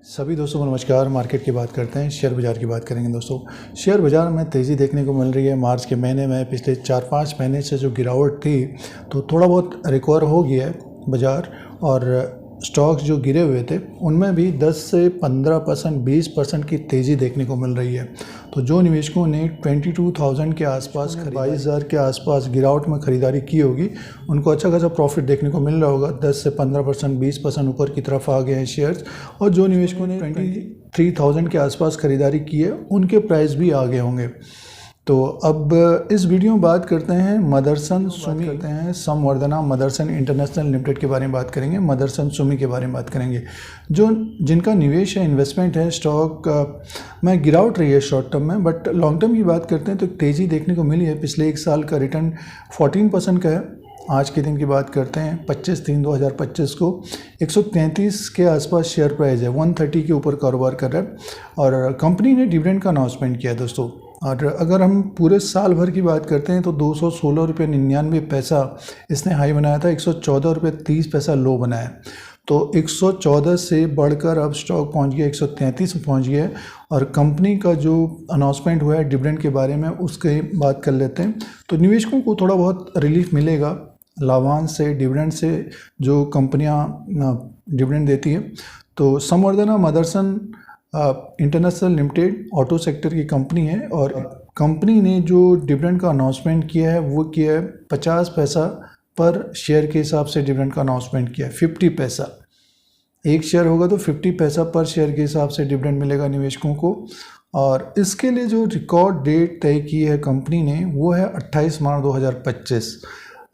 सभी दोस्तों को नमस्कार। मार्केट की बात करते हैं, शेयर बाज़ार की बात करेंगे। दोस्तों, शेयर बाज़ार में तेज़ी देखने को मिल रही है। मार्च के महीने में पिछले 4-5 महीने से जो गिरावट थी तो थोड़ा बहुत रिकवर हो गया है बाज़ार, और स्टॉक्स जो गिरे हुए थे उनमें भी 10 से 15%, 20% की तेज़ी देखने को मिल रही है। तो जो निवेशकों ने 22,000 के आसपास, 22,000 के आसपास गिरावट में ख़रीदारी की होगी, उनको अच्छा खासा प्रॉफिट देखने को मिल रहा होगा। 10 से 15%, 20% ऊपर की तरफ आ गए हैं शेयर्स। और जो निवेशकों ने 23,000 के आसपास ख़रीदारी की है उनके प्राइस भी आ गए होंगे। तो अब इस वीडियो में बात करते हैं मदरसन सुमी, करते हैं संवर्धना मदरसन इंटरनेशनल लिमिटेड के बारे में बात करेंगे। मदरसन सुमी के बारे में बात करेंगे। जो जिनका निवेश है, इन्वेस्टमेंट है, स्टॉक में गिरावट रही है शॉर्ट टर्म में, बट लॉन्ग टर्म की बात करते हैं तो तेज़ी देखने को मिली है। पिछले एक साल का रिटर्न 14% का है। आज के दिन की बात करते हैं 25/3/2025 को 133 के आसपास शेयर प्राइस है, 130 के ऊपर कारोबार कर रहा है। और कंपनी ने डिविडेंड का अनाउंसमेंट किया है दोस्तों। और अगर हम पूरे साल भर की बात करते हैं तो 216.99 इसने हाई बनाया था, 114.30 लो बनाया। तो 114 से बढ़कर अब स्टॉक पहुंच गया 133 में पहुंच गया है। और कंपनी का जो अनाउंसमेंट हुआ है डिविडेंड के बारे में, उसकी बात कर लेते हैं। तो निवेशकों को थोड़ा बहुत रिलीफ मिलेगा लाभांश से, डिविडेंड से, जो कंपनियां डिविडेंड देती है। तो Samvardhana Motherson International Limited auto sector की कंपनी है, और कंपनी ने जो डिविडेंड का अनाउंसमेंट किया है वो किया है 50 पैसा पर शेयर के हिसाब से डिविडेंड का अनाउंसमेंट किया है। 50 पैसा एक शेयर होगा तो 50 पैसा पर शेयर के हिसाब से डिविडेंड मिलेगा निवेशकों को। और इसके लिए जो रिकॉर्ड डेट तय की है कंपनी ने वो है 28 मार्च 2025।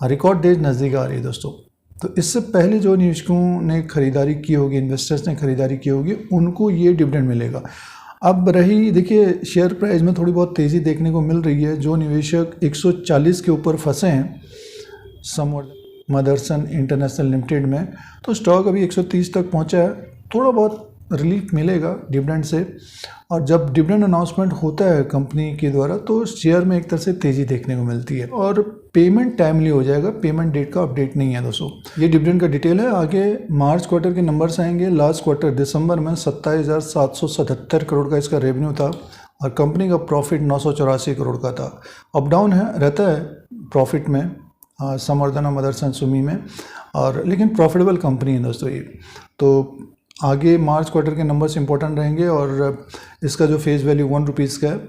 रिकॉर्ड डेट नज़दीक आ रही है दोस्तों। तो इससे पहले जो निवेशकों ने खरीदारी की होगी, इन्वेस्टर्स ने खरीदारी की होगी, उनको ये डिविडेंड मिलेगा। अब रही, देखिए, शेयर प्राइस में थोड़ी बहुत तेज़ी देखने को मिल रही है। जो निवेशक 140 के ऊपर फंसे हैं मदरसन इंटरनेशनल लिमिटेड में, तो स्टॉक अभी 130 तक पहुंचा है। थोड़ा बहुत रिलीफ मिलेगा डिविडेंड से। और जब डिविडेंड अनाउंसमेंट होता है कंपनी के द्वारा तो शेयर में एक तरह से तेज़ी देखने को मिलती है, और पेमेंट टाइमली हो जाएगा। पेमेंट डेट का अपडेट नहीं है दोस्तों। ये डिविडेंड का डिटेल है। आगे मार्च क्वार्टर के नंबर्स आएंगे। लास्ट क्वार्टर दिसंबर में 27,777 करोड़ का इसका रेवेन्यू था, और कंपनी का प्रॉफिट 984 करोड़ का था। अप डाउन है, रहता है प्रॉफिट में संवर्धना मदरसन सुमी में, और लेकिन प्रॉफिटेबल कंपनी है दोस्तों ये। तो आगे मार्च क्वार्टर के नंबर्स इंपॉर्टेंट रहेंगे। और इसका जो फेस वैल्यू 1 रुपीज़ का है,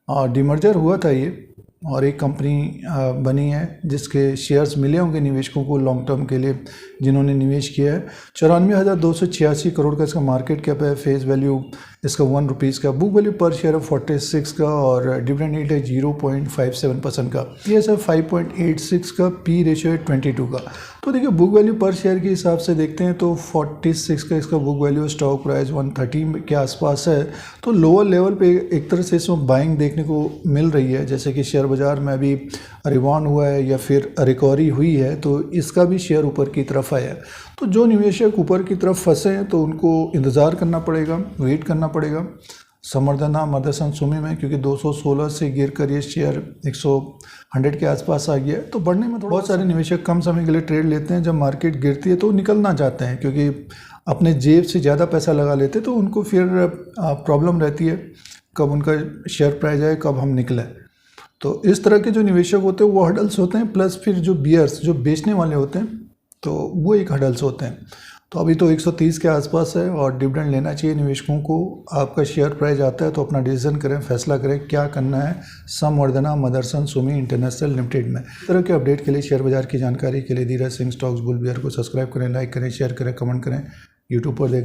और डिमर्जर हुआ था ये, और एक कंपनी बनी है जिसके शेयर्स मिले होंगे निवेशकों को लॉन्ग टर्म के लिए जिन्होंने निवेश किया है। 94,286 करोड़ का इसका मार्केट कैप है। फेस वैल्यू इसका 1 रुपीज़ का। बुक वैल्यू पर शेयर है 46 का, और डिविडेंड यील्ड है 0.57% का। पीएस है 5.86 का। पी रेशियो है 22 का। तो देखिए, बुक वैल्यू पर शेयर के हिसाब से देखते हैं तो 46 का इसका बुक वैल्यू, स्टॉक प्राइस 130 के आसपास है। तो लोअर लेवल पे एक तरह से इसमें बाइंग देखने को मिल रही है। जैसे कि शेयर बाज़ार में अभी रिबाउंड हुआ है या फिर रिकवरी हुई है, तो इसका भी शेयर ऊपर की तरफ आया है। तो जो निवेशक ऊपर की तरफ फंसे हैं तो उनको इंतज़ार करना पड़ेगा, वेट करना पड़ेगा संवर्धना मदरसन सुमी में, क्योंकि 216 से गिर कर ये शेयर 100 के आसपास आ गया है। तो बढ़ने में बहुत सारे निवेशक कम समय के लिए ट्रेड लेते हैं। जब मार्केट गिरती है तो निकलना चाहते हैं, क्योंकि अपने जेब से ज़्यादा पैसा लगा लेते हैं, तो उनको फिर प्रॉब्लम रहती है कब उनका शेयर प्राइस आए, कब हम निकलें। तो इस तरह के जो निवेशक होते हैं वो हडल्स होते हैं, प्लस फिर जो बियर्स, जो बेचने वाले होते हैं, तो वो एक हडल्स होते हैं। तो अभी तो 130 के आसपास है, और डिविडेंड लेना चाहिए निवेशकों को। आपका शेयर प्राइस आता है तो अपना डिसीजन करें, फैसला करें क्या करना है संवर्धना मदरसन सुमी इंटरनेशनल लिमिटेड में। इस तरह के अपडेट के लिए, शेयर बाजार की जानकारी के लिए Dheeraj Singh stocks bull beer को सब्सक्राइब करें, लाइक करें, शेयर करें, कमेंट करें। यूट्यूब पर देख रहे हैं।